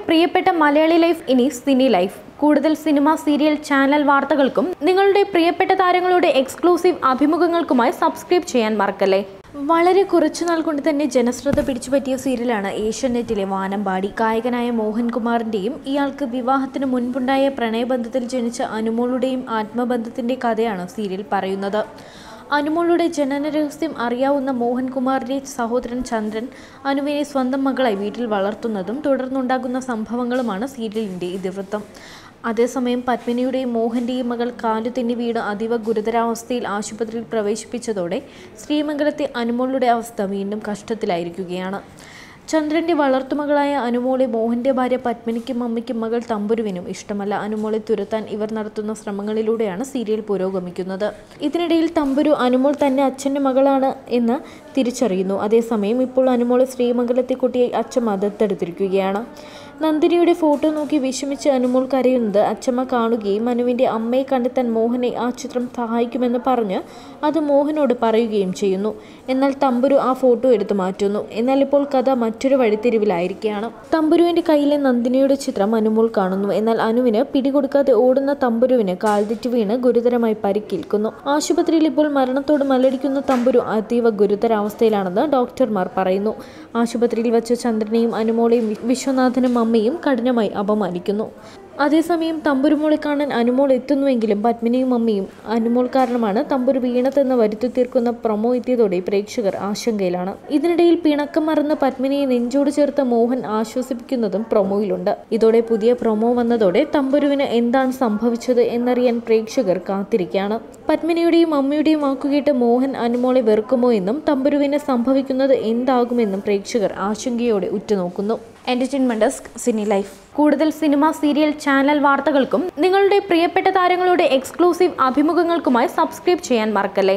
പ്രിയപ്പെട്ട മലയാളി ലൈഫ് ഇനി സിനി ലൈഫ്. കൂടുതൽ സിനിമ, സീരിയൽ, ചാനൽ വാർത്തകൾക്കും നിങ്ങളുടെ പ്രിയപ്പെട്ട താരങ്ങളുടെ എക്സ്ക്ലൂസീവ് അഭിമുഖങ്ങൾക്കുമായി സബ്സ്ക്രൈബ് ചെയ്യാൻ മറക്കല്ലേ. വളരെ കുറച്ചുനാൾ കൊണ്ട് തന്നെ ജനശ്രദ്ധ പിടിച്ചുപറ്റിയ സീരിയലാണ് ഏഷ്യാനെറ്റിലെ വാനമ്പാടി. ഗായകനായ മോഹൻകുമാറിന്റെയും ഇയാൾക്ക് വിവാഹത്തിന് മുൻപുണ്ടായ പ്രണയബന്ധത്തിൽ ജനിച്ച അനുമോളുടെയും ആത്മബന്ധത്തിന്റെ കഥയാണ് സീരിയൽ പറയുന്നത്. അനുമോളുടെ ജനന രഹസ്യം അറിയാവുന്ന മോഹൻകുമാറിന്റെ സഹോദരൻ ചന്ദ്രൻ അനുവിനെ സ്വന്തം മകളായി വീട്ടിൽ വളർത്തുന്നതും തുടർന്നുണ്ടാകുന്ന സംഭവങ്ങളുമാണ് സീരിയലിന്റെ ഇതിവൃത്തം. അതേസമയം പത്മിനിയുടെയും മോഹന്റെയും മകൾ കാലുതെന്നി വീട് അതീവ ഗുരുതരാവസ്ഥയിൽ ആശുപത്രിയിൽ പ്രവേശിപ്പിച്ചതോടെ ശ്രീമംഗലത്തെ അനുമോളുടെ അവസ്ഥ വീണ്ടും കഷ്ടത്തിലായിരിക്കുകയാണ്. ചന്ദ്രന്റെ വളർത്തുമകളായ അനുമോളെ മോഹന്റെ ഭാര്യ പത്മിനിക്കും അമ്മയ്ക്കും മകൾ തമ്പുരുവിനും ഇഷ്ടമല്ല. അനുമോളെ തുരത്താൻ ഇവർ നടത്തുന്ന ശ്രമങ്ങളിലൂടെയാണ് സീരിയൽ പുരോഗമിക്കുന്നത്. ഇതിനിടയിൽ തമ്പുരു അനുമോൾ തന്റെ അച്ഛന്റെ മകളാണ് എന്ന് തിരിച്ചറിയുന്നു. അതേസമയം ഇപ്പോൾ അനുമോളെ ശ്രീമംഗലത്തെ കുട്ടിയെ അച്ഛമ്മ ദത്തെടുത്തിരിക്കുകയാണ്. നന്ദിനിയുടെ ഫോട്ടോ നോക്കി വിഷമിച്ച് അനുമോൾ കരയുന്നത് അച്ഛമ്മ കാണുകയും അനുവിൻ്റെ അമ്മയെ കണ്ടെത്താൻ മോഹനെ ആ ചിത്രം സഹായിക്കുമെന്ന് പറഞ്ഞ് അത് മോഹനോട് പറയുകയും ചെയ്യുന്നു. എന്നാൽ തമ്പുരു ആ ഫോട്ടോ എടുത്തു മാറ്റുന്നു. എന്നാൽ ഇപ്പോൾ കഥ മറ്റൊരു വഴിത്തിരിവിലായിരിക്കുകയാണ്. തമ്പുരുവിൻ്റെ കയ്യിലെ നന്ദിനിയുടെ ചിത്രം അനുമോൾ കാണുന്നു. എന്നാൽ അനുവിന് പിടികൊടുക്കാതെ ഓടുന്ന തമ്പുരുവിന് കാൽതെറ്റി വീണ് ഗുരുതരമായി പരിക്കേൽക്കുന്നു. ആശുപത്രിയിൽ ഇപ്പോൾ മരണത്തോട് മല്ലടിക്കുന്ന തമ്പുരു അതീവ ഗുരുതരാവസ്ഥയിലാണെന്ന് ഡോക്ടർമാർ പറയുന്നു. ആശുപത്രിയിൽ വച്ച് ചന്ദ്രനെയും അനുമോളെയും വിശ്വനാഥനും അമ്മയും കഠിനമായി അപമാനിക്കുന്നു. അതേസമയം തമ്പുരുമോളെ കാണാൻ അനുമോൾ എത്തുന്നുവെങ്കിലും പത്മിനിയും അമ്മയും അനുമോൾ കാരണമാണ് തമ്പുരു വീണതെന്ന് വരുത്തി തീർക്കുന്ന പ്രൊമോ എത്തിയതോടെ പ്രേക്ഷകർ ആശങ്കയിലാണ്. ഇതിനിടയിൽ പിണക്കം മറന്ന് പത്മിനിയെ നെഞ്ചോട് ചേർത്ത് മോഹൻ ആശ്വസിപ്പിക്കുന്നതും പ്രൊമോയിലുണ്ട്. ഇതോടെ പുതിയ പ്രൊമോ വന്നതോടെ തമ്പുരുവിന് എന്താണ് സംഭവിച്ചത് എന്നറിയാൻ പ്രേക്ഷകർ കാത്തിരിക്കുകയാണ്. പത്മിനിയുടെയും അമ്മയുടെയും വാക്കുകേട്ട് മോഹൻ അനുമോളെ വെറുക്കുമോ എന്നും തമ്പുരുവിന് സംഭവിക്കുന്നത് എന്താകുമെന്നും പ്രേക്ഷകർ ആശങ്കയോടെ ഉറ്റുനോക്കുന്നു. Entertainment desk, cine life. കൂടുതൽ സിനിമ, സീരിയൽ, ചാനൽ വാർത്തകൾക്കും നിങ്ങളുടെ പ്രിയപ്പെട്ട താരങ്ങളുടെ എക്സ്ക്ലൂസീവ് അഭിമുഖങ്ങൾക്കുമായി സബ്സ്ക്രൈബ് ചെയ്യാൻ മറക്കല്ലേ.